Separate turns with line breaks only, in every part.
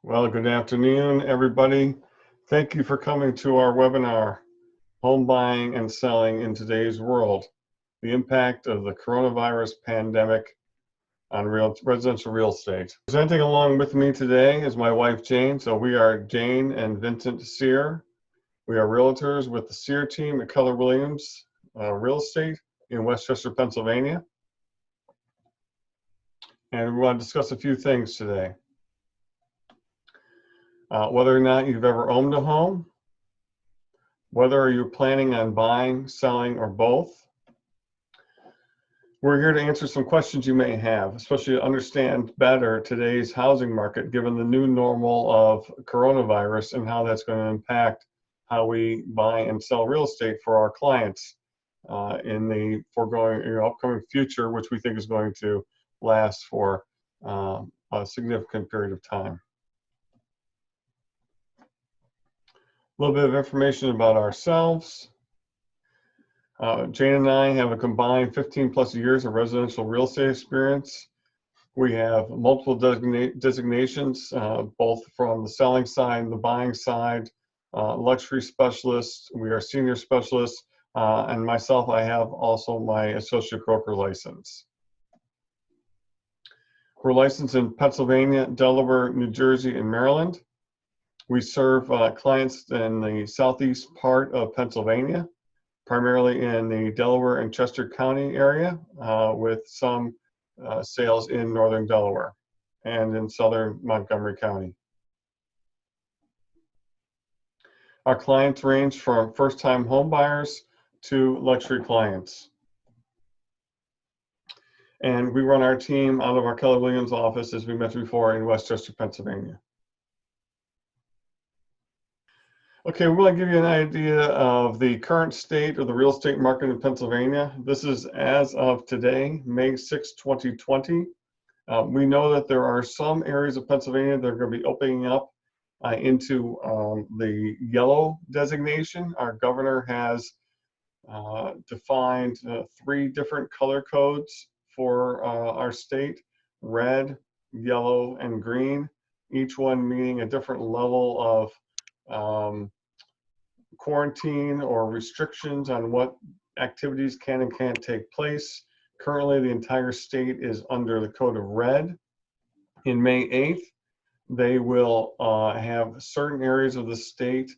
Well, good afternoon, everybody. Thank you for coming to our webinar, Home Buying and Selling in Today's World, the Impact of the Coronavirus Pandemic on Residential Real Estate. Presenting along with me today is my wife, Jane. So we are Jane and Vincent Sear. We are realtors with the Sear team at Keller Williams Real Estate in Westchester, Pennsylvania. And we want to discuss a few things today. Whether or not you've ever owned a home, whether you're planning on buying, selling, or both. We're here to answer some questions you may have, especially to understand better today's housing market, given the new normal of coronavirus and how that's going to impact how we buy and sell real estate for our clients in the upcoming future, which we think is going to last for a significant period of time. A little bit of information about ourselves. Jane and I have a combined 15 plus years of residential real estate experience. We have multiple designations, both from the selling side and the buying side, luxury specialists, we are senior specialists, and myself, I have also my associate broker license. We're licensed in Pennsylvania, Delaware, New Jersey, and Maryland. We serve clients in the southeast part of Pennsylvania, primarily in the Delaware and Chester County area, with some sales in northern Delaware and in southern Montgomery County. Our clients range from first-time home buyers to luxury clients. And we run our team out of our Keller Williams office, as we mentioned before, in Westchester, Pennsylvania. Okay, we want to give you an idea of the current state of the real estate market in Pennsylvania. This is as of today, May 6, 2020. We know that there are some areas of Pennsylvania that are going to be opening up into the yellow designation. Our governor has defined 3 different color codes for our state: red, yellow, and green, each one meaning a different level of quarantine or restrictions on what activities can and can't take place. Currently, the entire state is under the code of red. In May 8th, they will have certain areas of the state,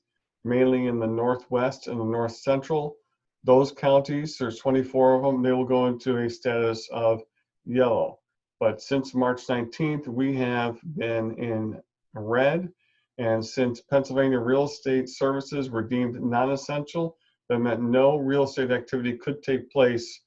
mainly in the northwest and the north central. Those counties, there's 24 of them, they will go into a status of yellow. But since March 19th, we have been in red. And since Pennsylvania real estate services were deemed non-essential, that meant no real estate activity could take place,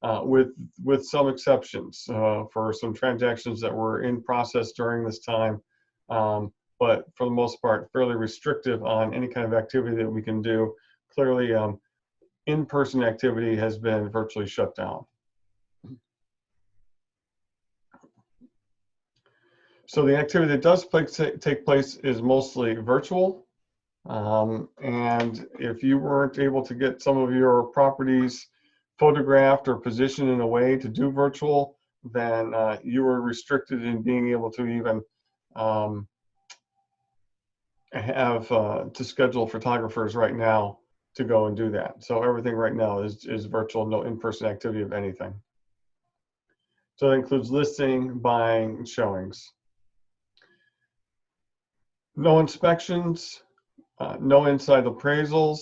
with some exceptions for some transactions that were in process during this time. But for the most part, fairly restrictive on any kind of activity that we can do. Clearly, in-person activity has been virtually shut down. So the activity that does take place is mostly virtual. And if you weren't able to get some of your properties photographed or positioned in a way to do virtual, then you were restricted in being able to even to schedule photographers right now to go and do that. So everything right now is virtual, no in-person activity of anything. So that includes listing, buying, and showings. No inspections, no inside appraisals,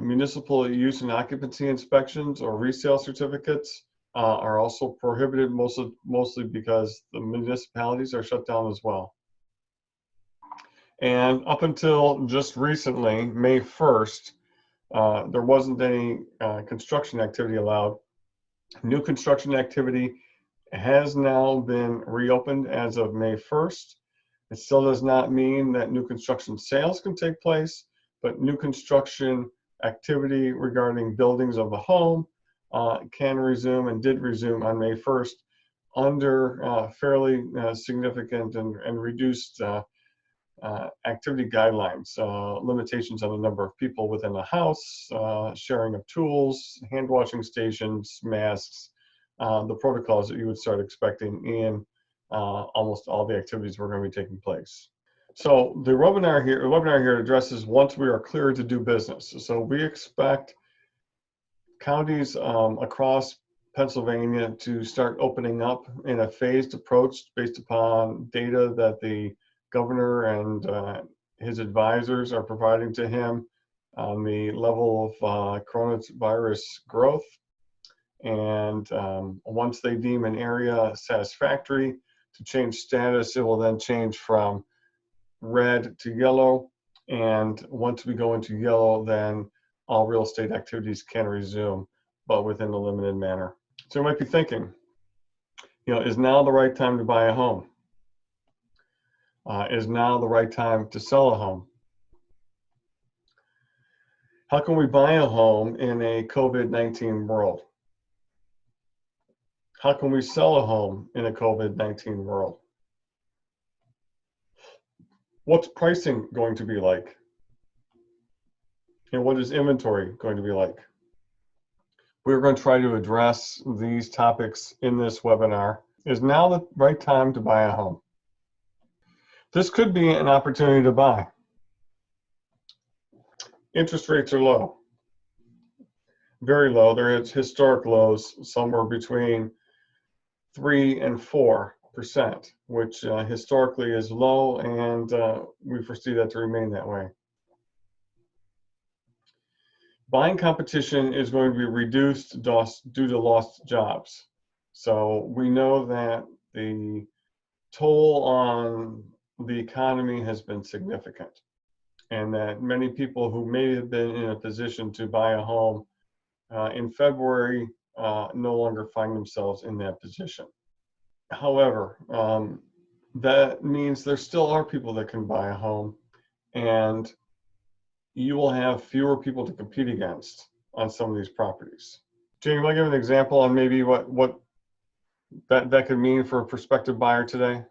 municipal use and occupancy inspections or resale certificates are also prohibited, mostly because the municipalities are shut down as well. And up until just recently, May 1st, there wasn't any construction activity allowed. New construction activity has now been reopened as of May 1st. It still does not mean that new construction sales can take place, but new construction activity regarding buildings of the home can resume and did resume on May 1st under fairly significant and reduced activity guidelines, limitations on the number of people within a house, sharing of tools, hand washing stations, masks, the protocols that you would start expecting in almost all the activities were going to be taking place. So the webinar here addresses once we are cleared to do business. So we expect counties across Pennsylvania to start opening up in a phased approach based upon data that the governor and his advisors are providing to him on the level of coronavirus growth. And once they deem an area satisfactory to change status, it will then change from red to yellow. And once we go into yellow, then all real estate activities can resume, but within a limited manner. So you might be thinking, is now the right time to buy a home? Is now the right time to sell a home? How can we buy a home in a COVID-19 world? How can we sell a home in a COVID-19 world? What's pricing going to be like? And what is inventory going to be like? We're going to try to address these topics in this webinar. Is now the right time to buy a home? This could be an opportunity to buy. Interest rates are low, very low. They're at historic lows, somewhere between 3 and 4%, which historically is low, and we foresee that to remain that way. Buying competition is going to be reduced due to lost jobs. So we know that the toll on the economy has been significant, and that many people who may have been in a position to buy a home in February no longer find themselves in that position. However, that means there still are people that can buy a home, and you will have fewer people to compete against on some of these properties. Jamie, want to give an example on maybe what that could mean for a prospective buyer today?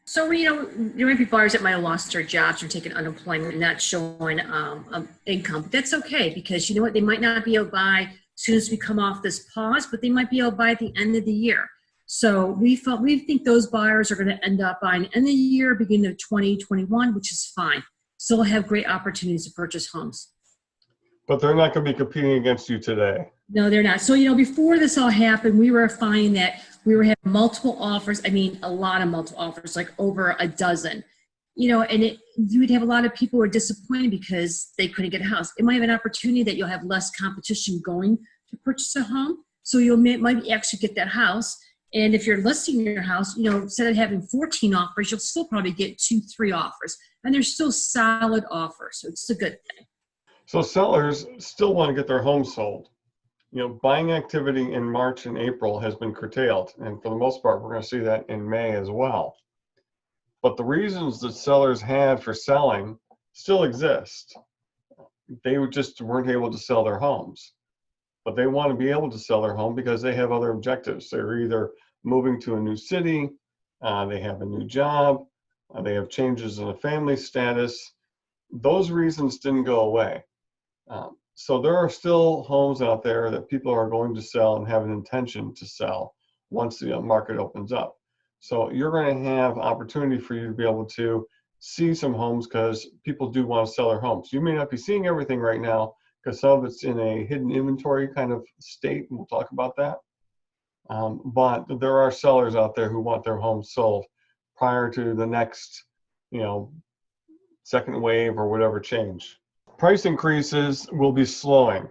So, there might be buyers that might have lost their jobs or taken unemployment and not showing income. But that's okay, because you know what? They might not be able to buy as soon as we come off this pause, but they might be able to buy at the end of the year. So we think those buyers are going to end up buying end of the year, beginning of 2021, which is fine. Still have great opportunities to purchase homes.
But they're not going to be competing against you today.
No, they're not. So, before this all happened, we were finding that we were having multiple offers. I mean, a lot of multiple offers, like over a dozen, and we'd have a lot of people who are disappointed because they couldn't get a house. It might have an opportunity that you'll have less competition going to purchase a home. So might actually get that house. And if you're listing your house, instead of having 14 offers, you'll still probably get 2-3 offers. And they're still solid offers. So it's a good thing.
So sellers still want to get their home sold. Buying activity in March and April has been curtailed, and for the most part, we're going to see that in May as well. But the reasons that sellers had for selling still exist. They just weren't able to sell their homes, but they want to be able to sell their home because they have other objectives. They're either moving to a new city, they have a new job, they have changes in a family status. Those reasons didn't go away. So there are still homes out there that people are going to sell and have an intention to sell once the market opens up. So you're going to have opportunity for you to be able to see some homes because people do want to sell their homes. You may not be seeing everything right now because some of it's in a hidden inventory kind of state, and we'll talk about that. But there are sellers out there who want their homes sold prior to the next, second wave or whatever change. Price increases will be slowing.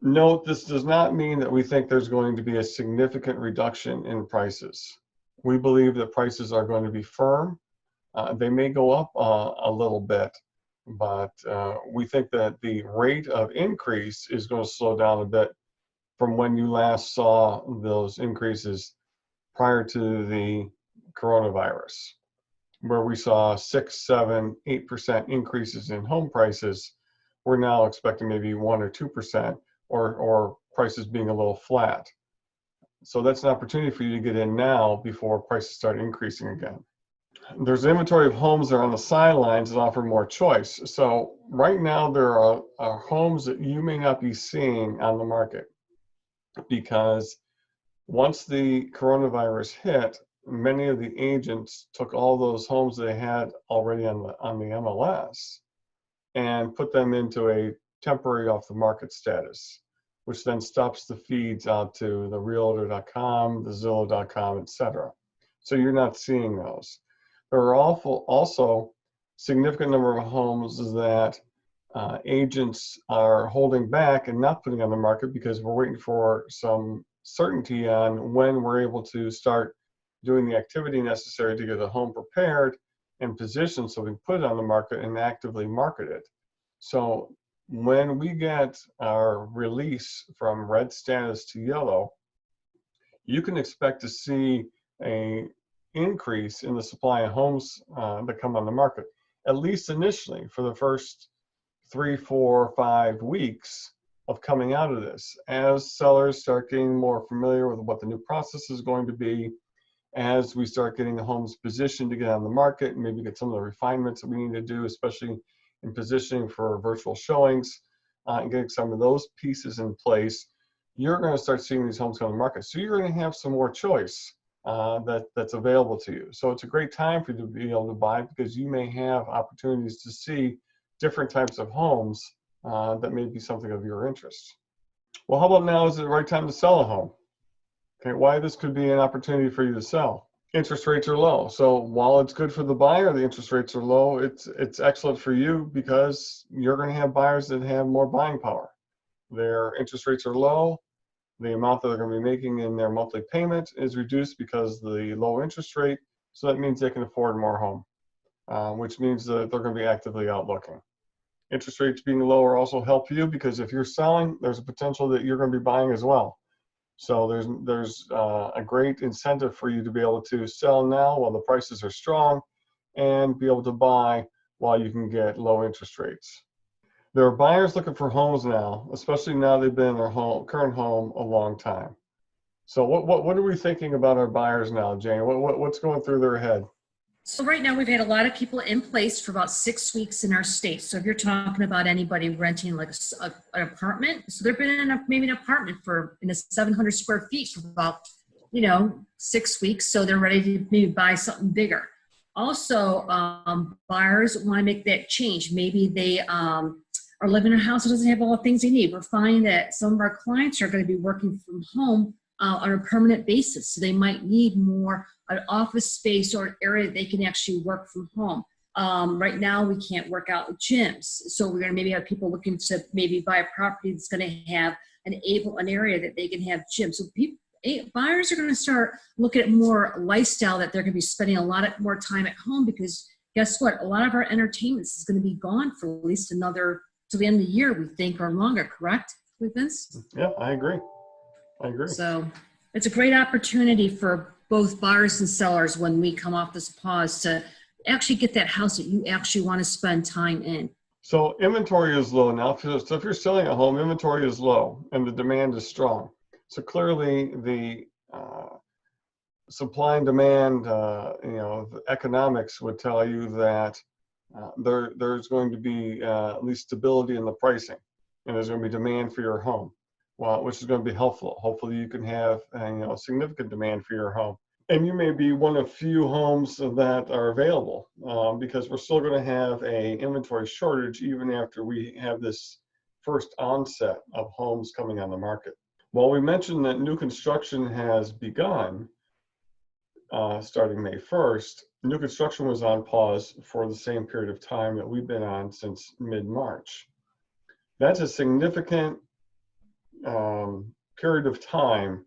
Note, this does not mean that we think there's going to be a significant reduction in prices. We believe that prices are going to be firm. They may go up a little bit, but we think that the rate of increase is going to slow down a bit from when you last saw those increases prior to the coronavirus, where we saw 6, 7, 8% increases in home prices. We're now expecting maybe 1 or 2%, or prices being a little flat. So that's an opportunity for you to get in now before prices start increasing again. There's an inventory of homes that are on the sidelines that offer more choice. So right now there are homes that you may not be seeing on the market because once the coronavirus hit, many of the agents took all those homes they had already on the MLS and put them into a temporary off the market status, which then stops the feeds out to the realtor.com, the Zillow.com, etc. So you're not seeing those. There are also significant number of homes that agents are holding back and not putting on the market because we're waiting for some certainty on when we're able to start doing the activity necessary to get a home prepared and positioned so we can put it on the market and actively market it. So when we get our release from red status to yellow, you can expect to see a increase in the supply of homes that come on the market, at least initially for the first 3, 4, 5 weeks of coming out of this. As sellers start getting more familiar with what the new process is going to be, as we start getting the homes positioned to get on the market and maybe get some of the refinements that we need to do, especially in positioning for virtual showings and getting some of those pieces in place, you're going to start seeing these homes come on the market. So you're going to have some more choice that's available to you. So it's a great time for you to be able to buy because you may have opportunities to see different types of homes that may be something of your interest. Well, how about now is the right time to sell a home? Okay, why this could be an opportunity for you to sell. Interest rates are low. So while it's good for the buyer, the interest rates are low, it's excellent for you because you're going to have buyers that have more buying power. Their interest rates are low. The amount that they're going to be making in their monthly payment is reduced because of the low interest rate. So that means they can afford more home, which means that they're going to be actively out looking. Interest rates being lower also help you because if you're selling, there's a potential that you're going to be buying as well. So there's a great incentive for you to be able to sell now while the prices are strong and be able to buy while you can get low interest rates. There are buyers looking for homes now, especially now they've been in their current home a long time. So what are we thinking about our buyers now, Jane? What's going through their head?
So right now we've had a lot of people in place for about 6 weeks in our state. So if you're talking about anybody renting like an apartment, so they've been in maybe an apartment in a 700 square feet for about 6 weeks. So they're ready to maybe buy something bigger. Also, buyers want to make that change. Maybe they are living in a house that doesn't have all the things they need. We're finding that some of our clients are going to be working from home on a permanent basis. So they might need more an office space or an area that they can actually work from home. Right now, we can't work out with gyms. So we're going to maybe have people looking to maybe buy a property that's going to have an area that they can have gyms. So buyers are going to start looking at more lifestyle that they're going to be spending a lot more time at home because guess what? A lot of our entertainments is going to be gone for at least another, till the end of the year, we think, or longer, correct, Vince?
Yeah, I agree.
So it's a great opportunity for both buyers and sellers when we come off this pause to actually get that house that you actually want to spend time in.
So inventory is low now. So if you're selling a home, inventory is low and the demand is strong. So clearly the supply and demand, the economics would tell you that there's going to be at least stability in the pricing and there's going to be demand for your home. Well, which is going to be helpful. Hopefully you can have significant demand for your home. And you may be one of few homes that are available because we're still going to have a inventory shortage even after we have this first onset of homes coming on the market. While we mentioned that new construction has begun starting May 1st, new construction was on pause for the same period of time that we've been on since mid-March. That's a significant period of time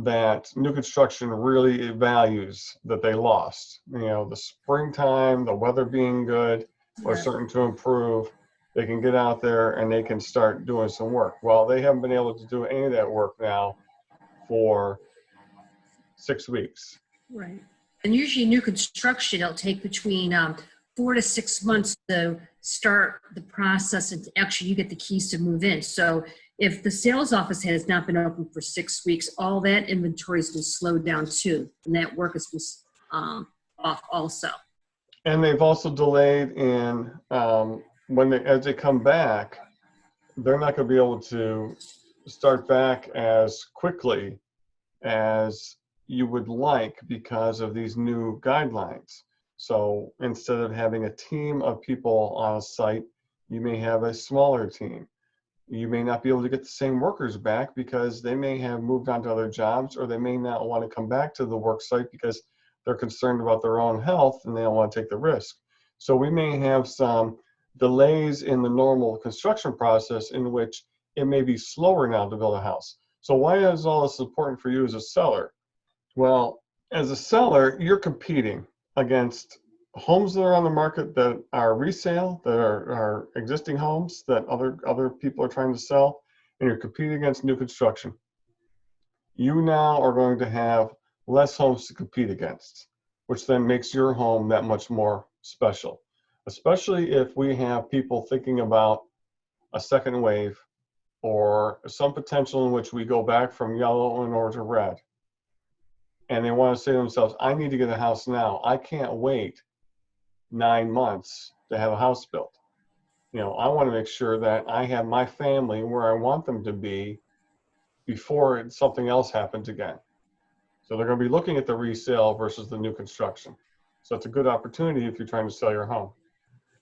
that new construction really values that they lost. The springtime, the weather being good or starting to improve, they can get out there and they can start doing some work. Well, they haven't been able to do any of that work now for 6 weeks.
Right. And usually new construction, it'll take between 4 to 6 months to start the process and actually you get the keys to move in. So if the sales office has not been open for 6 weeks, all that inventory has been slowed down too. And that work has been off also.
And they've also delayed in as they come back, they're not going to be able to start back as quickly as you would like because of these new guidelines. So instead of having a team of people on a site, you may have a smaller team. You may not be able to get the same workers back because they may have moved on to other jobs, or they may not want to come back to the work site because they're concerned about their own health and they don't want to take the risk. So we may have some delays in the normal construction process in which it may be slower now to build a house. So why is all this important for you as a seller? Well, as a seller, you're competing against homes that are on the market that are resale, that are existing homes that other people are trying to sell, and you're competing against new construction. You now are going to have less homes to compete against, which then makes your home that much more special, especially if we have people thinking about a second wave or some potential in which we go back from yellow in order to red. And they want to say to themselves, I need to get a house now. I can't wait 9 months to have a house built. I want to make sure that I have my family where I want them to be before something else happens again. So they're going to be looking at the resale versus the new construction. So it's a good opportunity if you're trying to sell your home.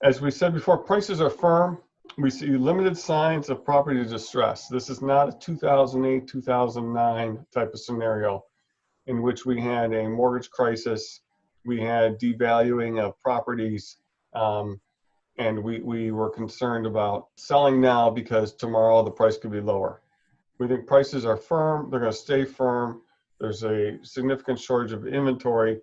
As we said before, prices are firm. We see limited signs of property distress. This is not a 2008, 2009 type of scenario in which we had a mortgage crisis, we had devaluing of properties, and we were concerned about selling now because tomorrow the price could be lower. We think prices are firm, they're going to stay firm. There's a significant shortage of inventory.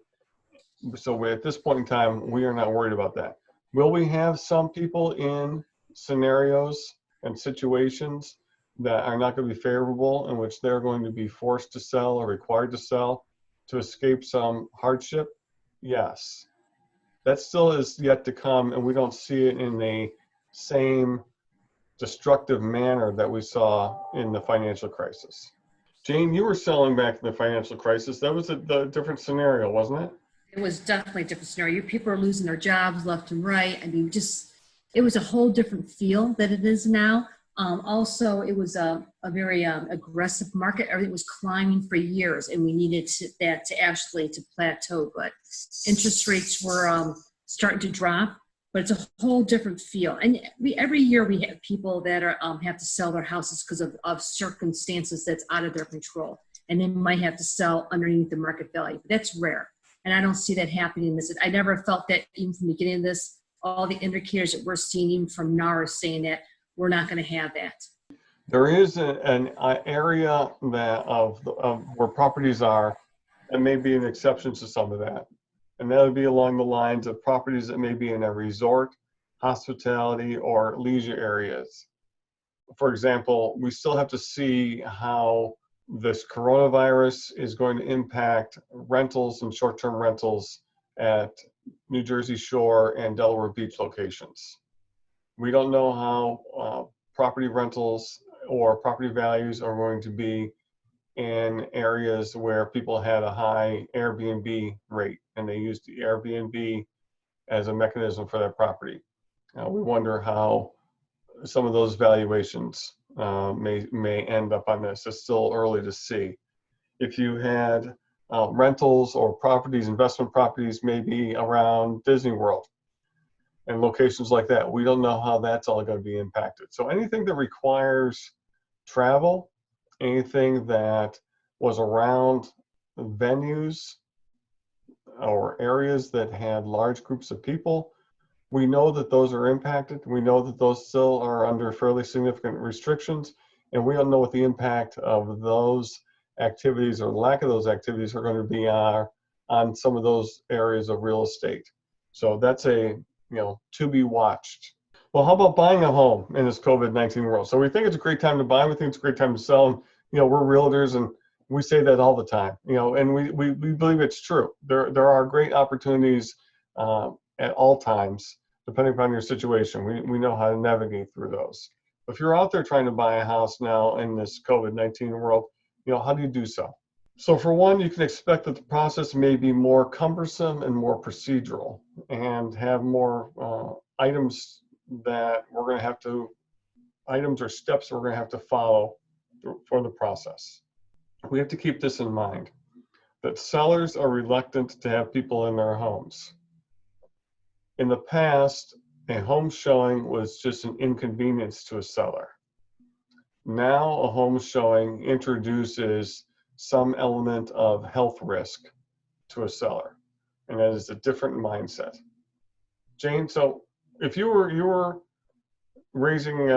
So at this point in time, we are not worried about that. Will we have some people in scenarios and situations that are not going to be favorable, in which they're going to be forced to sell or required to sell to escape some hardship? Yes. That still is yet to come, and we don't see it in the same destructive manner that we saw in the financial crisis. Jane, you were selling back in the financial crisis. That was a different scenario, wasn't it?
It was definitely a different scenario. People are losing their jobs left and right. I mean, it was a whole different feel than it is now. Also, it was a very aggressive market. Everything was climbing for years, and we needed that to plateau. But interest rates were starting to drop, but it's a whole different feel. And every year we have people that are have to sell their houses because of circumstances that's out of their control, and they might have to sell underneath the market value. But that's rare. And I don't see that happening in this. I never felt that even from the beginning of this. All the indicators that we're seeing, even from NAR, are saying that we're not going to have that.
There is an area of where properties are, and may be an exception to some of that. And that would be along the lines of properties that may be in a resort, hospitality, or leisure areas. For example, we still have to see how this coronavirus is going to impact rentals and short-term rentals at New Jersey Shore and Delaware Beach locations. We don't know how property rentals or property values are going to be in areas where people had a high Airbnb rate and they used the Airbnb as a mechanism for their property. We wonder how some of those valuations may end up on this. It's still early to see. If you had rentals or properties, investment properties, maybe around Disney World and locations like that, we don't know how that's all going to be impacted. So anything that requires travel, anything that was around venues or areas that had large groups of people, we know that those are impacted. We know that those still are under fairly significant restrictions, and we don't know what the impact of those activities or lack of those activities are going to be on some of those areas of real estate. So that's to be watched. Well, how about buying a home in this COVID-19 world? So we think it's a great time to buy. We think it's a great time to sell. And, we're realtors, and we say that all the time. And we believe it's true. There are great opportunities at all times, depending upon your situation. We know how to navigate through those. If you're out there trying to buy a house now in this COVID-19 world, how do you do so? So for one, you can expect that the process may be more cumbersome and more procedural, and have more items or steps we're going to have to follow for the process. We have to keep this in mind. that sellers are reluctant to have people in their homes. In the past, a home showing was just an inconvenience to a seller. Now, a home showing introduces some element of health risk to a seller, and that is a different mindset. Jane, so if you were raising,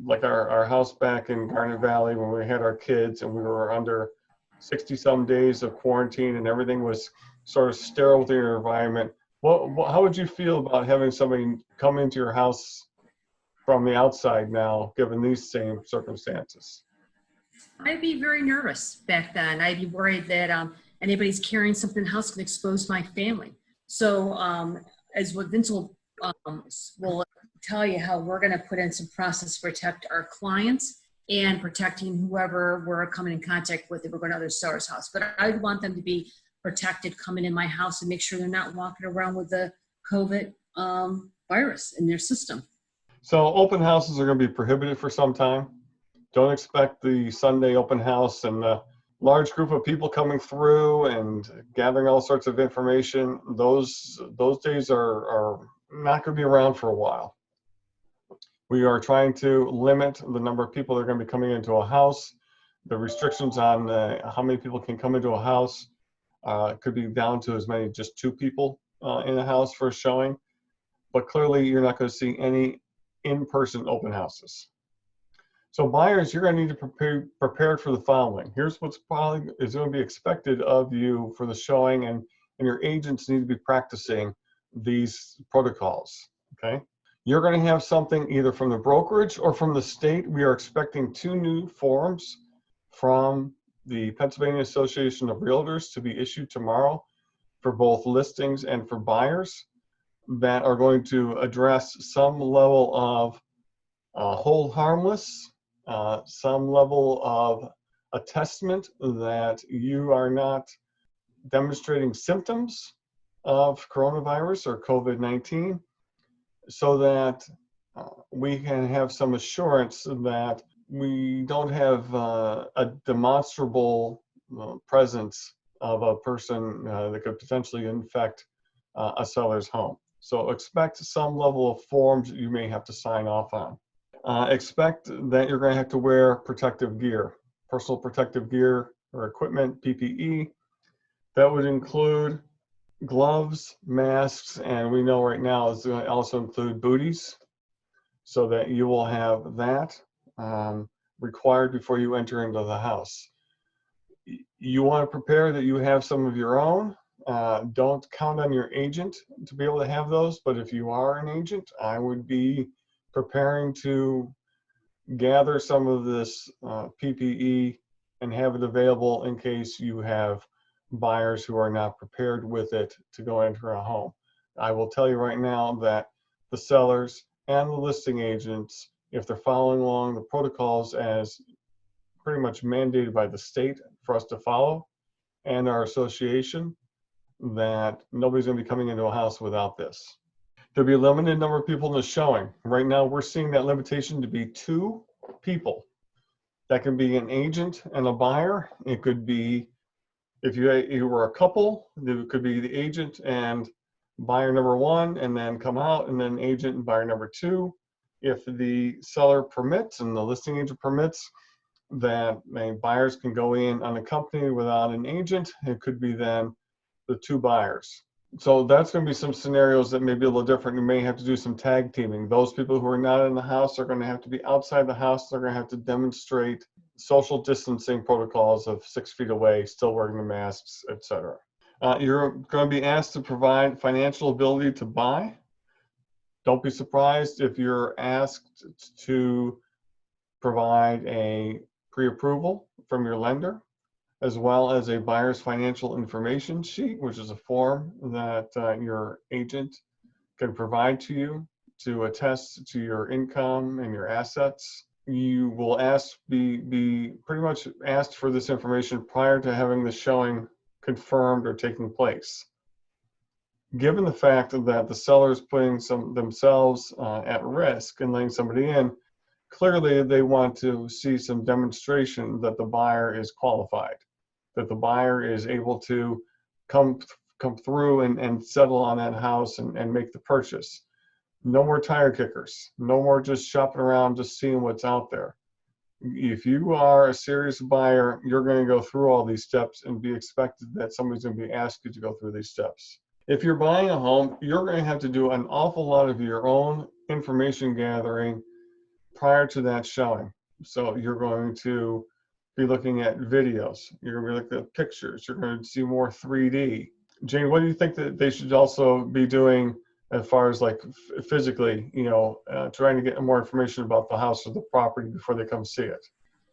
like our house back in Garnet Valley when we had our kids and we were under 60 some days of quarantine and everything was sort of sterile within your environment, how would you feel about having somebody come into your house from the outside now, given these same circumstances?
I'd be very nervous back then. I'd be worried that anybody's carrying something in the house could expose my family. So as what Vince will tell you, how we're going to put in some process to protect our clients and protecting whoever we're coming in contact with if we're going to other sellers' house. But I'd want them to be protected coming in my house and make sure they're not walking around with the COVID virus in their system.
So open houses are going to be prohibited for some time. Don't expect the Sunday open house and the large group of people coming through and gathering all sorts of information. Those days are not going to be around for a while. We are trying to limit the number of people that are going to be coming into a house. The restrictions on how many people can come into a house could be down to as many as just 2 people in a house for a showing. But clearly, you're not going to see any in-person open houses. So buyers, you're going to need to be prepared for the following. Here's what's probably is going to be expected of you for the showing, and your agents need to be practicing these protocols, okay? You're going to have something either from the brokerage or from the state. We are expecting 2 new forms from the Pennsylvania Association of Realtors to be issued tomorrow for both listings and for buyers that are going to address some level of hold harmless, some level of attestment that you are not demonstrating symptoms of coronavirus or COVID-19, so that we can have some assurance that we don't have a demonstrable presence of a person that could potentially infect a seller's home. So expect some level of forms that you may have to sign off on. Expect that you're going to have to wear protective gear, personal protective gear or equipment, PPE. That would include gloves, masks, and we know right now it's going to also include booties, so that you will have that required before you enter into the house. You want to prepare that you have some of your own. Don't count on your agent to be able to have those, but if you are an agent, I would be preparing to gather some of this PPE and have it available in case you have buyers who are not prepared with it to go enter a home. I will tell you right now that the sellers and the listing agents, if they're following along the protocols as pretty much mandated by the state for us to follow and our association, that nobody's going to be coming into a house without this. There'll be a limited number of people in the showing. Right now, we're seeing that limitation to be 2 people. That can be an agent and a buyer. It could be, if you were a couple, it could be the agent and buyer number 1, and then come out, and then agent and buyer number 2. If the seller permits and the listing agent permits that buyers can go in unaccompanied without an agent, it could be then the 2 buyers. So that's going to be some scenarios that may be a little different. You may have to do some tag teaming. Those people who are not in the house are going to have to be outside the house. They're going to have to demonstrate social distancing protocols of 6 feet away, still wearing the masks, etc. You're going to be asked to provide financial ability to buy. Don't be surprised if you're asked to provide a pre-approval from your lender, as well as a buyer's financial information sheet, which is a form that your agent can provide to you to attest to your income and your assets. You will be pretty much asked for this information prior to having the showing confirmed or taking place. Given the fact that the seller is putting themselves at risk and letting somebody in, clearly they want to see some demonstration that the buyer is qualified. that the buyer is able to come through and settle on that house and make the purchase. No more tire kickers. No more just shopping around, just seeing what's out there. If you are a serious buyer, you're going to go through all these steps and be expected that somebody's going to be asked you to go through these steps. If you're buying a home, you're going to have to do an awful lot of your own information gathering prior to that showing. So you're going to be looking at videos, you're going to be looking at pictures, you're going to see more 3D. Jane, what do you think that they should also be doing as far as like physically, trying to get more information about the house or the property before they come see it?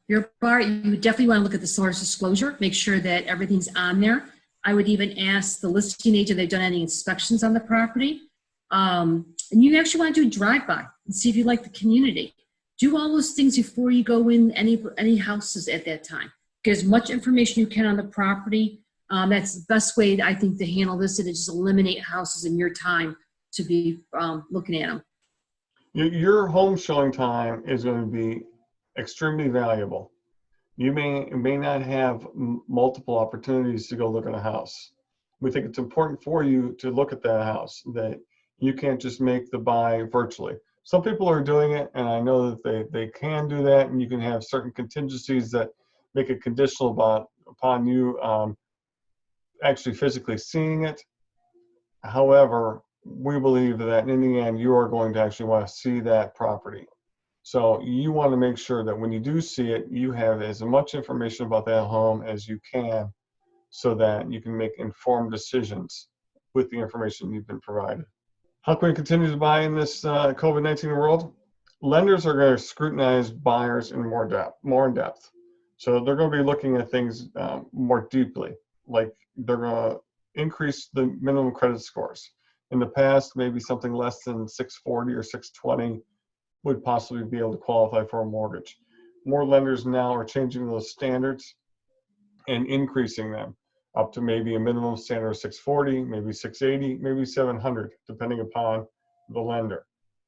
Your buyer, you definitely want to look at the seller's disclosure, make sure that everything's on there. I would even ask the listing agent if they've done any inspections on the property. And you actually want to do a drive-by and see if you like the community. Do all those things before you go in any houses at that time. Get as much information you can on the property. That's the best way, I think, to handle this, and to just eliminate houses in your time to be looking at them.
Your home showing time is going to be extremely valuable. You may not have multiple opportunities to go look at a house. We think it's important for you to look at that house, that you can't just make the buy virtually. Some people are doing it, and I know that they can do that, and you can have certain contingencies that make it conditional upon you actually physically seeing it. However, we believe that in the end, you are going to actually want to see that property. So you want to make sure that when you do see it, you have as much information about that home as you can, so that you can make informed decisions with the information you've been provided. How can we continue to buy in this COVID-19 world? Lenders are going to scrutinize buyers in more in depth. So they're going to be looking at things more deeply, like they're going to increase the minimum credit scores. In the past, maybe something less than 640 or 620 would possibly be able to qualify for a mortgage. More lenders now are changing those standards and increasing them up to maybe a minimum standard of 640, maybe 680, maybe 700, depending upon the lender.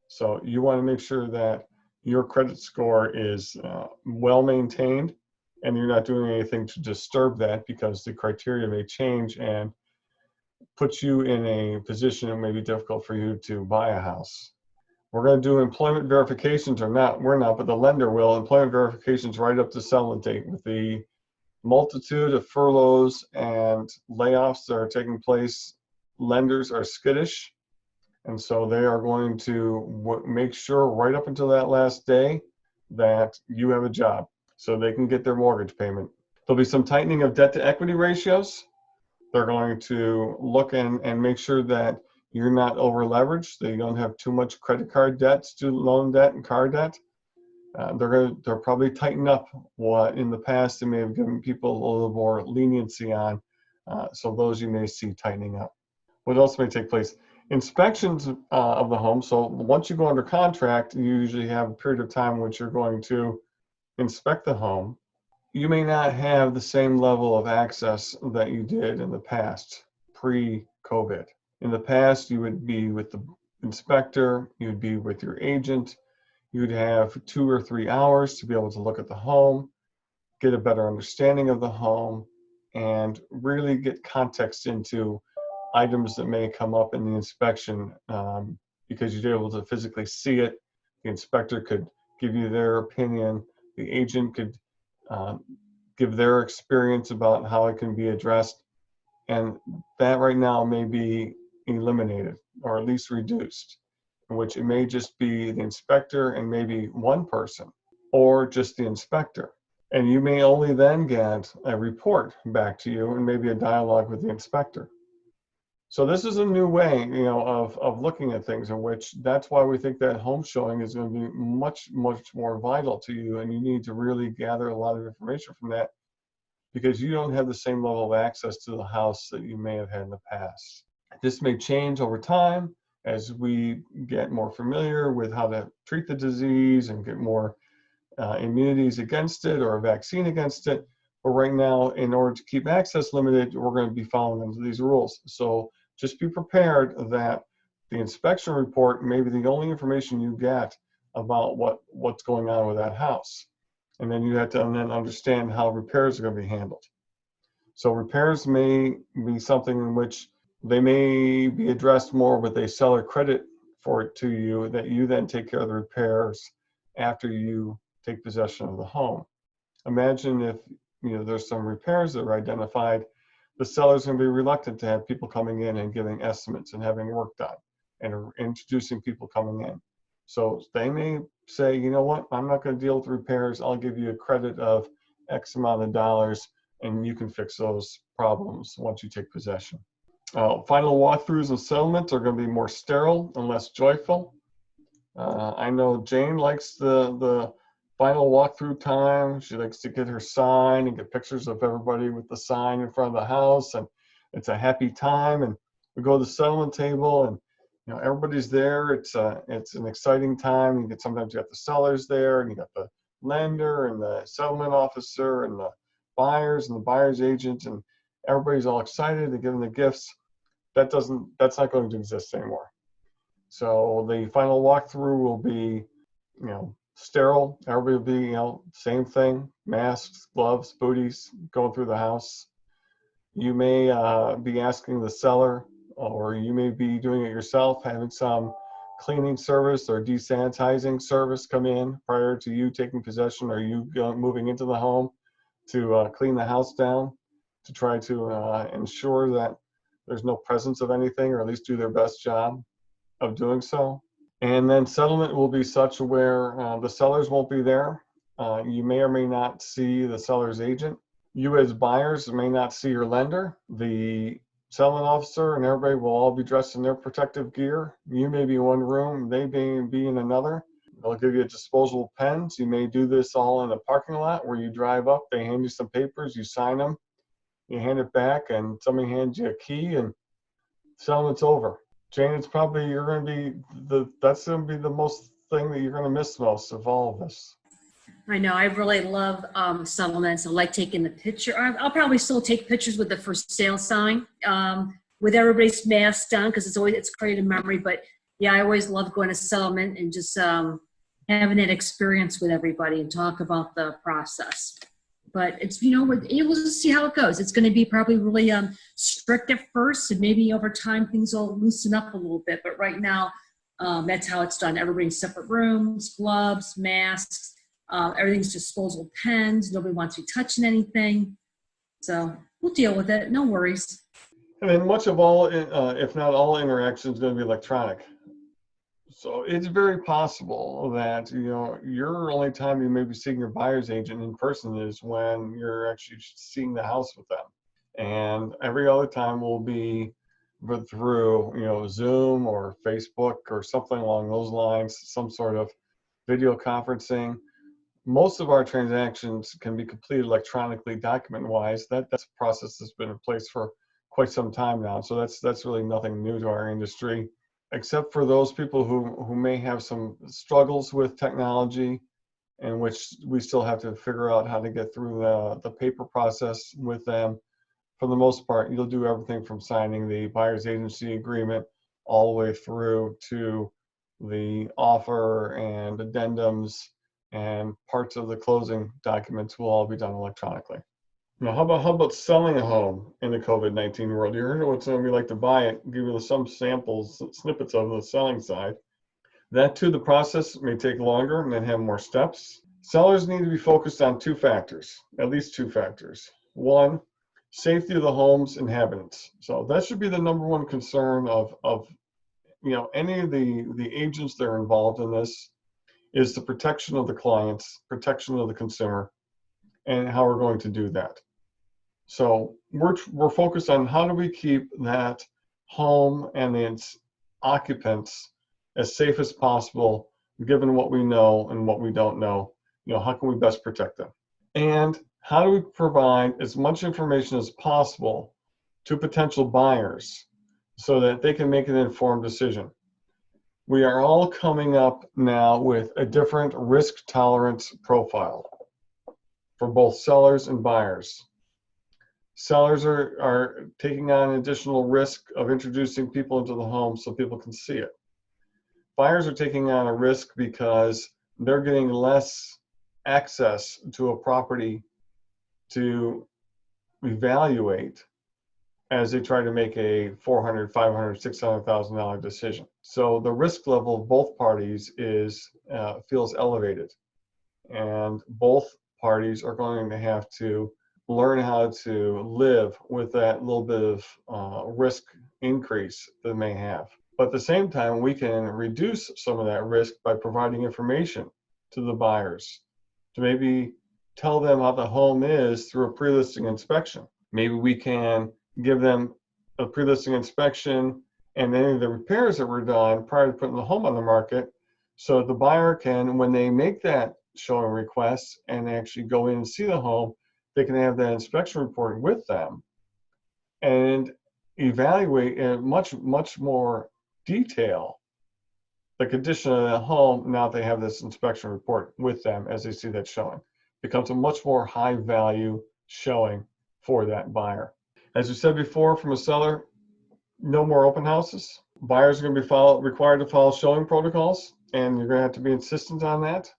So you want to make sure that your credit score is well maintained, and you're not doing anything to disturb that, because the criteria may change and put you in a position it may be difficult for you to buy a house. We're going to do employment verifications, or not, we're not, but the lender will, employment verifications right up to settlement date. With the multitude of furloughs and layoffs that are taking place, lenders are skittish, and so they are going to make sure right up until that last day that you have a job so they can get their mortgage payment. There'll be some tightening of debt to equity ratios. They're going to look and make sure that you're not over leveraged, that you don't have too much credit card debt, student loan debt, and car debt. They'll probably tighten up what in the past they may have given people a little more leniency on. So those you may see tightening up. What else may take place? Inspections of the home. So once you go under contract, you usually have a period of time in which you're going to inspect the home. You may not have the same level of access that you did in the past, pre-COVID. In the past, you would be with the inspector, you'd be with your agent, you'd have 2 or 3 hours to be able to look at the home, get a better understanding of the home, and really get context into items that may come up in the inspection, because you'd be able to physically see it. The inspector could give you their opinion. The agent could give their experience about how it can be addressed. And that right now may be eliminated, or at least reduced, in which it may just be the inspector and maybe one person, or just the inspector. And you may only then get a report back to you and maybe a dialogue with the inspector. So this is a new way, of looking at things, in which that's why we think that home showing is going to be much, much more vital to you, and you need to really gather a lot of information from that, because you don't have the same level of access to the house that you may have had in the past. This may change over time as we get more familiar with how to treat the disease and get more immunities against it, or a vaccine against it. But right now, in order to keep access limited, we're going to be following these rules. So just be prepared that the inspection report may be the only information you get about what's going on with that house. And then you have to then understand how repairs are going to be handled. So repairs may be something in which they may be addressed more with a seller credit for it to you, that you then take care of the repairs after you take possession of the home. Imagine if there's some repairs that are identified, the seller's going to be reluctant to have people coming in and giving estimates and having work done and introducing people coming in. So they may say, you know what, I'm not going to deal with repairs. I'll give you a credit of X amount of dollars and you can fix those problems once you take possession. Final walkthroughs and settlements are going to be more sterile and less joyful. I know Jane likes the final walkthrough time. She likes to get her sign and get pictures of everybody with the sign in front of the house, and it's a happy time. And we go to the settlement table, and everybody's there. It's an exciting time. Sometimes you got the sellers there, and you got the lender and the settlement officer and the buyers and the buyer's agent, and everybody's all excited. They give them the gifts. That's not going to exist anymore. So the final walkthrough will be, sterile. Everybody will be, same thing, masks, gloves, booties, going through the house. You may be asking the seller, or you may be doing it yourself, having some cleaning service or desanitizing service come in prior to you taking possession or you moving into the home to clean the house down, to try to ensure that there's no presence of anything, or at least do their best job of doing so. And then settlement will be such where the sellers won't be there. You may or may not see the seller's agent. You as buyers may not see your lender. The settlement officer and everybody will all be dressed in their protective gear. You may be in one room, they may be in another. They'll give you disposable pens. You may do this all in a parking lot where you drive up, they hand you some papers, you sign them, you hand it back, and somebody hands you a key, and settlement's over. Jane, it's probably that's going to be the most thing that you're going to miss most of all of this.
I know. I really love settlements. I like taking the picture. I'll probably still take pictures with the for sale sign with everybody's mask done, because it's created a memory. But yeah, I always love going to settlement and just having that experience with everybody and talk about the process. But it's, we'll just see how it goes. It's going to be probably really strict at first, and maybe over time things will loosen up a little bit. But right now, that's how it's done. Everybody in separate rooms, gloves, masks, everything's disposable pens. Nobody wants to be touching anything. So we'll deal with it. No worries.
And then much of all, if not all interaction is going to be electronic. So it's very possible that, your only time you may be seeing your buyer's agent in person is when you're actually seeing the house with them. And every other time will be through, Zoom or Facebook or something along those lines, some sort of video conferencing. Most of our transactions can be completed electronically, document-wise. That's a process that's been in place for quite some time now. So that's really nothing new to our industry, except for those people who may have some struggles with technology, in which we still have to figure out how to get through the paper process with them. For the most part, you'll do everything from signing the buyer's agency agreement all the way through to the offer and addendums, and parts of the closing documents will all be done electronically. Now, how about selling a home in the COVID-19 world? You heard what it's going to be like to buy it, give you some samples, snippets of the selling side. That too, the process may take longer and then have more steps. Sellers need to be focused on two factors, at least two factors. One, safety of the home's inhabitants. So that should be the number one concern of any of the agents that are involved in this, is the protection of the clients, protection of the consumer, and how we're going to do that. So we're focused on how do we keep that home and its occupants as safe as possible, given what we know and what we don't know. How can we best protect them? And how do we provide as much information as possible to potential buyers so that they can make an informed decision? We are all coming up now with a different risk tolerance profile for both sellers and buyers. Sellers are taking on additional risk of introducing people into the home so people can see it. Buyers are taking on a risk because they're getting less access to a property to, evaluate as they try to make a $400,000, $500,000, $600,000 decision. So the risk level of both parties feels elevated, and both parties are going to have to learn how to live with that little bit of risk increase that they may have. But at the same time, we can reduce some of that risk by providing information to the buyers to maybe tell them how the home is through a pre-listing inspection. Maybe we can give them a pre-listing inspection and any of the repairs that were done prior to putting the home on the market, so the buyer can, when they make that showing request and actually go in and see the home, they can have that inspection report with them and evaluate in much more detail the condition of the home now that they have this inspection report with them as they see that showing. Becomes a much more high value showing for that buyer. As we said before, from a seller, no more open houses. Buyers are going to be required to follow showing protocols, and you're going to have to be insistent on that.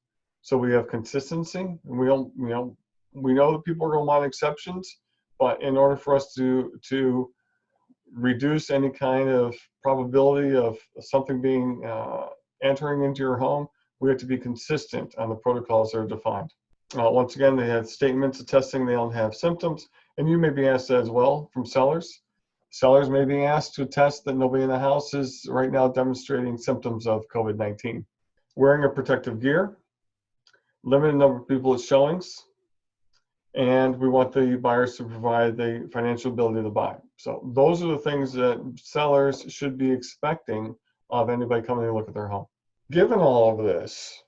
So we have consistency, and we know that people are going to want exceptions, but in order for us to reduce any kind of probability of something being entering into your home, we have to be consistent on the protocols that are defined. Once again, they have statements attesting they don't have symptoms, and you may be asked that as well from sellers. Sellers may be asked to attest that nobody in the house is right now demonstrating symptoms of COVID-19. Wearing a protective gear, limited number of people at showings, and we want the buyers to provide the financial ability to buy. So those are the things that sellers should be expecting of anybody coming to look at their home. Given all of this,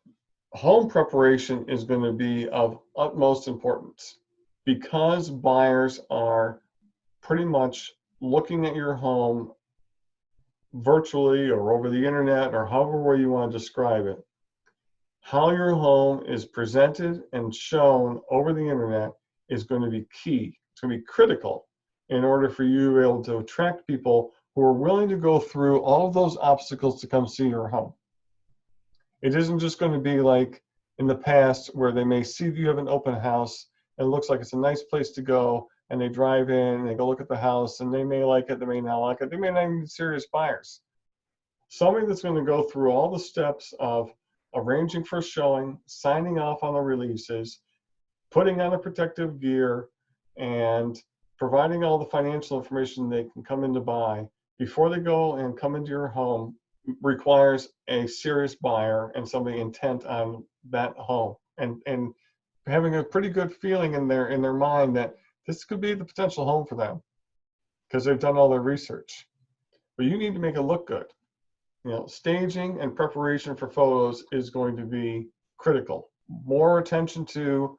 home preparation is going to be of utmost importance because buyers are pretty much looking at your home virtually or over the internet or however way you want to describe it. How your home is presented and shown over the internet is going to be key. It's going to be critical in order for you to be able to attract people who are willing to go through all of those obstacles to come see your home. It isn't just going to be like in the past where they may see that you have an open house and it looks like it's a nice place to go, and they drive in and they go look at the house and they may like it, they may not like it, they may not even be serious buyers. Somebody that's going to go through all the steps of arranging for a showing, signing off on the releases, putting on the protective gear, and providing all the financial information they can come in to buy before they go and come into your home requires a serious buyer and somebody intent on that home and having a pretty good feeling in their mind that this could be the potential home for them because they've done all their research. But you need to make it look good. Staging and preparation for photos is going to be critical. More attention to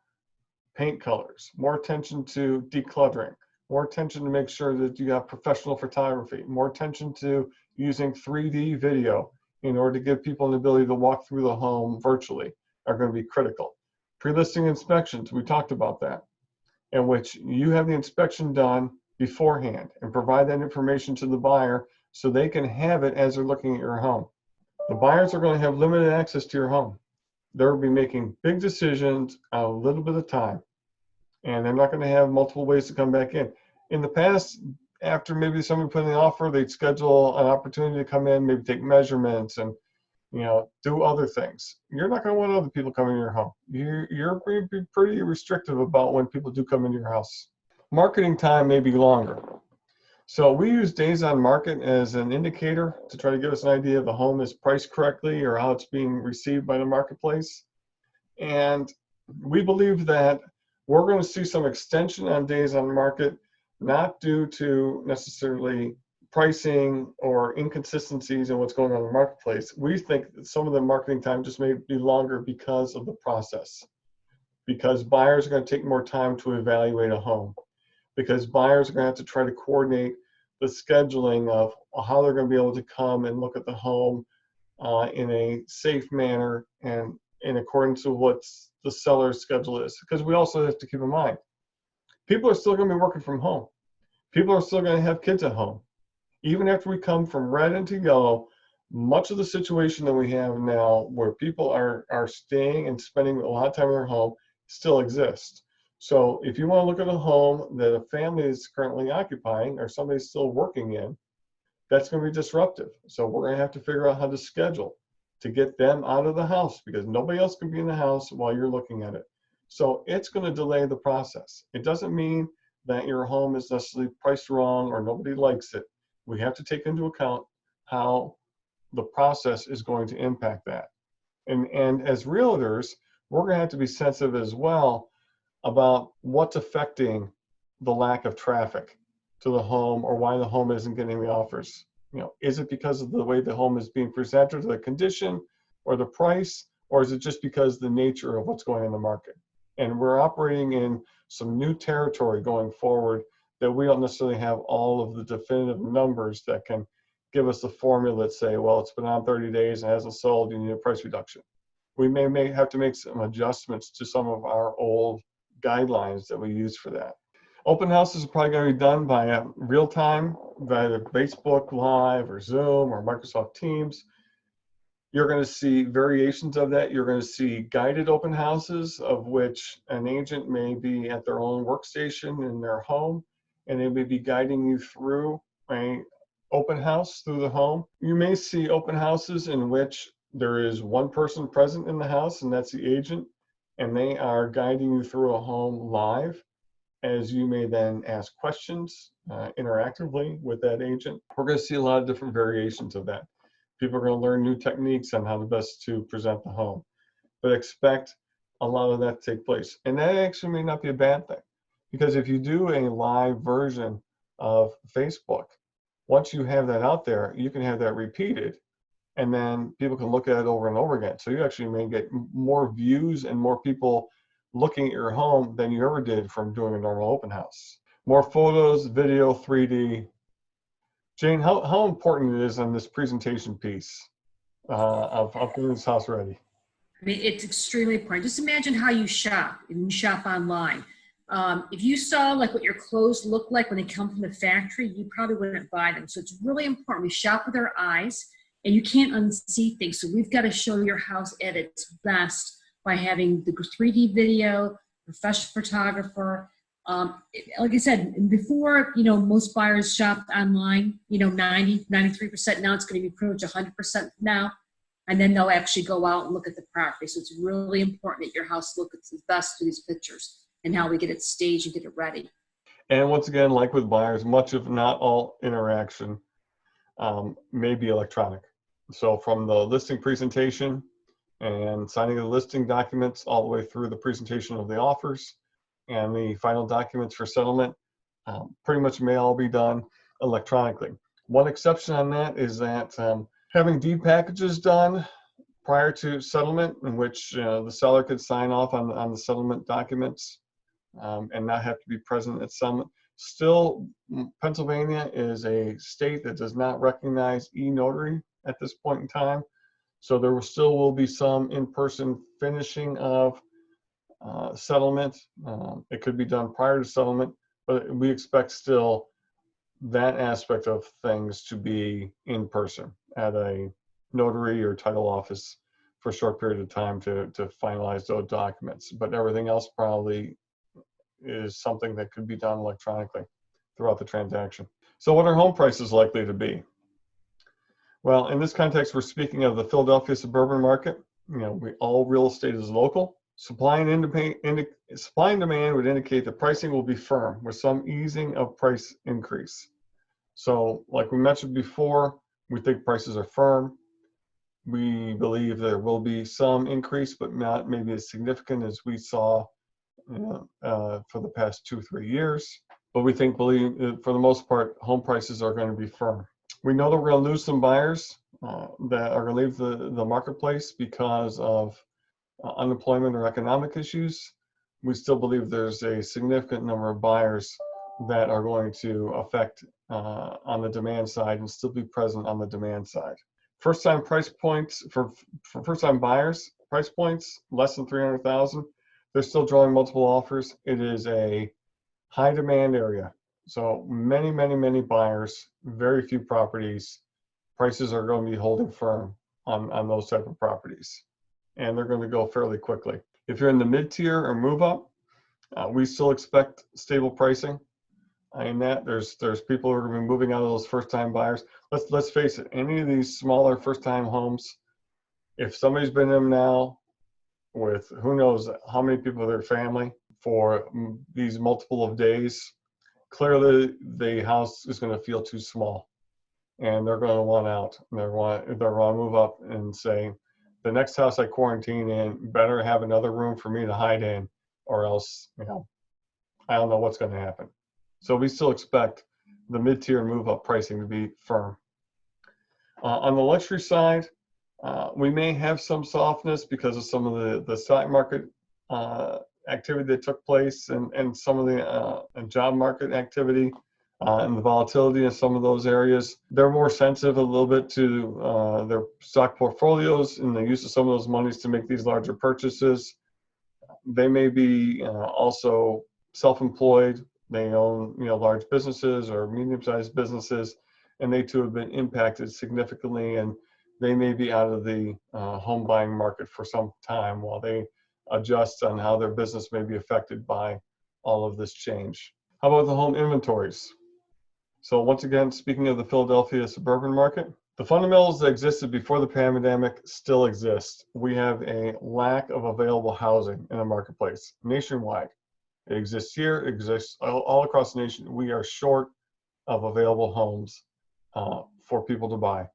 paint colors, more attention to decluttering, more attention to make sure that you have professional photography, more attention to using 3D video in order to give people an ability to walk through the home virtually are going to be critical. Pre-listing inspections, we talked about that, in which you have the inspection done beforehand and provide that information to the buyer so they can have it as they're looking at your home. The buyers are going to have limited access to your home. They'll be making big decisions on a little bit of time, and they're not going to have multiple ways to come back in. In the past, after maybe somebody put in an offer, they'd schedule an opportunity to come in, maybe take measurements and do other things. You're not going to want other people coming to your home. You're going to be pretty restrictive about when people do come into your house. Marketing time may be longer. So we use days on market as an indicator to try to give us an idea if the home is priced correctly or how it's being received by the marketplace. And we believe that we're going to see some extension on days on market, not due to necessarily pricing or inconsistencies in what's going on in the marketplace. We think that some of the marketing time just may be longer because of the process, because buyers are going to take more time to evaluate a home, because buyers are going to have to try to coordinate the scheduling of how they're going to be able to come and look at the home in a safe manner and in accordance with what the seller's schedule is. Because we also have to keep in mind, people are still going to be working from home. People are still going to have kids at home. Even after we come from red into yellow, much of the situation that we have now where people are staying and spending a lot of time in their home still exists. So if you want to look at a home that a family is currently occupying or somebody's still working in, that's going to be disruptive. So we're going to have to figure out how to schedule to get them out of the house, because nobody else can be in the house while you're looking at it. So it's going to delay the process. It doesn't mean that your home is necessarily priced wrong or nobody likes it. We have to take into account how the process is going to impact that. And as realtors, we're going to have to be sensitive as well about what's affecting the lack of traffic to the home, or why the home isn't getting the offers. Is it because of the way the home is being presented, the condition, or the price, or is it just because the nature of what's going on in the market? And we're operating in some new territory going forward that we don't necessarily have all of the definitive numbers that can give us the formula that say, well, it's been on 30 days and hasn't sold, you need a price reduction. We may have to make some adjustments to some of our old guidelines that we use for that. Open houses are probably going to be done by real time, via Facebook Live or Zoom or Microsoft Teams. You're going to see variations of that. You're going to see guided open houses, of which an agent may be at their own workstation in their home, and they may be guiding you through an open house through the home. You may see open houses in which there is one person present in the house, and that's the agent, and they are guiding you through a home live, as you may then ask questions interactively with that agent. We're going to see a lot of different variations of that. People are going to learn new techniques on how to best to present the home, but expect a lot of that to take place. And that actually may not be a bad thing, because if you do a live version of Facebook, once you have that out there, you can have that repeated, and then people can look at it over and over again. So you actually may get more views and more people looking at your home than you ever did from doing a normal open house. More photos, video, 3D. Jane, how important it is on this presentation piece of getting this house ready?
I mean, it's extremely important. Just imagine how you shop, and you shop online. If you saw like what your clothes look like when they come from the factory, you probably wouldn't buy them. So it's really important. We shop with our eyes, and you can't unsee things. So we've got to show your house at its best by having the 3D video, professional photographer. Like I said, before, most buyers shopped online, 90, 93%. Now it's going to be pretty much 100% now. And then they'll actually go out and look at the property. So it's really important that your house looks its best through these pictures, and how we get it staged and get it ready.
And once again, like with buyers, much of not all interaction may be electronic. So from the listing presentation and signing of the listing documents all the way through the presentation of the offers and the final documents for settlement, pretty much may all be done electronically. One exception on that is that having deed packages done prior to settlement, in which the seller could sign off on the settlement documents and not have to be present at settlement. Still, Pennsylvania is a state that does not recognize e-notary at this point in time. So there will be some in-person finishing of settlement. It could be done prior to settlement, but we expect still that aspect of things to be in person at a notary or title office for a short period of time to finalize those documents. But everything else probably is something that could be done electronically throughout the transaction. So what are home prices likely to be? Well, in this context, we're speaking of the Philadelphia suburban market. All real estate is local. Supply and demand would indicate that pricing will be firm with some easing of price increase. So like we mentioned before, we think prices are firm. We believe there will be some increase, but not maybe as significant as we saw for the past 2-3 years. But we believe for the most part, home prices are going to be firm. We know that we're going to lose some buyers that are going to leave the marketplace because of unemployment or economic issues. We still believe there's a significant number of buyers that are going to affect on the demand side and still be present on the demand side. First-time price points for first-time buyers, price points less than $300,000. They're still drawing multiple offers. It is a high demand area. So many, many, many buyers, very few properties. Prices are going to be holding firm on those type of properties. And they're going to go fairly quickly. If you're in the mid-tier or move up, We still expect stable pricing. In that there's people who are going to be moving out of those first-time buyers. Let's face it, any of these smaller first-time homes, if somebody's been in them now with who knows how many people in their family for these multiple of days, clearly the house is going to feel too small, and they're going to want out. They're going to move up and say, the next house I quarantine in better have another room for me to hide in, or else, I don't know what's going to happen. So we still expect the mid-tier move-up pricing to be firm. On the luxury side, we may have some softness because of some of the stock market activity that took place, and some of the job market activity and the volatility in some of those areas. They're more sensitive a little bit to their stock portfolios and the use of some of those monies to make these larger purchases. They may be also self-employed. They own, large businesses or medium-sized businesses, and they too have been impacted significantly, and they may be out of the home buying market for some time while they adjust on how their business may be affected by all of this change. How about the home inventories? So once again, speaking of the Philadelphia suburban market, the fundamentals that existed before the pandemic still exist. We have a lack of available housing in the marketplace nationwide. It exists here, it exists all across the nation. We are short of available homes for people to buy.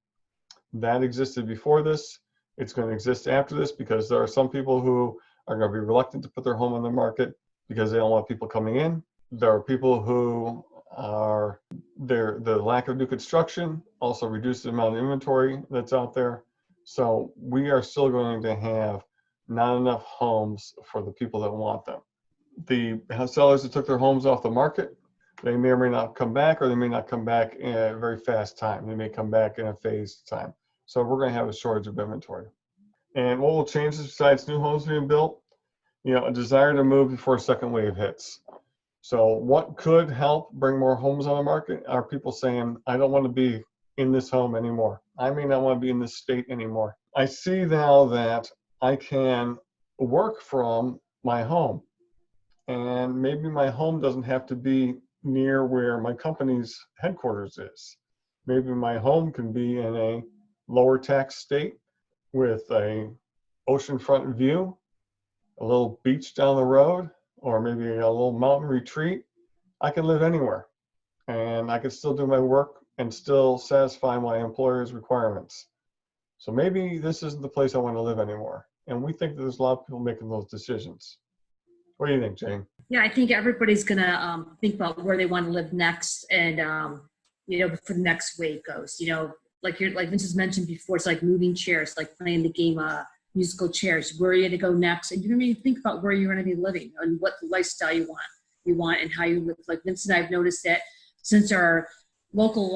That existed before this. It's going to exist after this because there are some people who are going to be reluctant to put their home on the market because they don't want people coming in. There are people who are the lack of new construction also reduces the amount of inventory that's out there. So we are still going to have not enough homes for the people that want them. The sellers that took their homes off the market, they may or may not come back, or they may not come back in a very fast time. They may come back in a phased time. So we're going to have a shortage of inventory. And what will change this besides new homes being built? A desire to move before a second wave hits. So what could help bring more homes on the market are people saying, I don't want to be in this home anymore. I may not want to be in this state anymore. I see now that I can work from my home. And maybe my home doesn't have to be near where my company's headquarters is. Maybe my home can be in a lower tax state with a oceanfront view, a little beach down the road, or maybe a little mountain retreat. I can live anywhere, and I can still do my work and still satisfy my employer's requirements. So maybe this isn't the place I want to live anymore. And we think that there's a lot of people making those decisions. What do you think, Jane?
Yeah, I think everybody's going to think about where they want to live next, and before the next wave goes. Like Vince's mentioned before, it's like moving chairs, like playing the game musical chairs. Where are you going to go next? And you're going to think about where you're going to be living and what lifestyle you want and how you live. Like Vince and I have noticed that since our local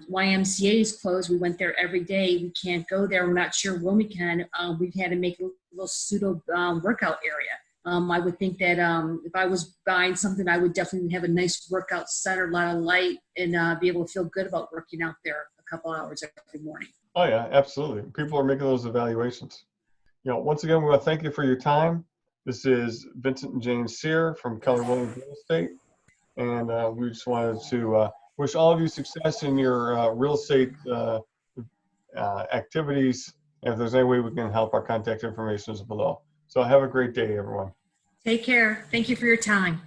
YMCA is closed, we went there every day. We can't go there. We're not sure when we can. We've had to make a little pseudo workout area. I would think that if I was buying something, I would definitely have a nice workout center, a lot of light, and be able to feel good about working out there a couple hours every morning.
Oh yeah, absolutely. People are making those evaluations. Once again, we want to thank you for your time. This is Vincent and Jane Sear from Keller Williams Real Estate, and we just wanted to wish all of you success in your real estate activities. And if there's any way we can help, our contact information is below. So have a great day, everyone.
Take care. Thank you for your time.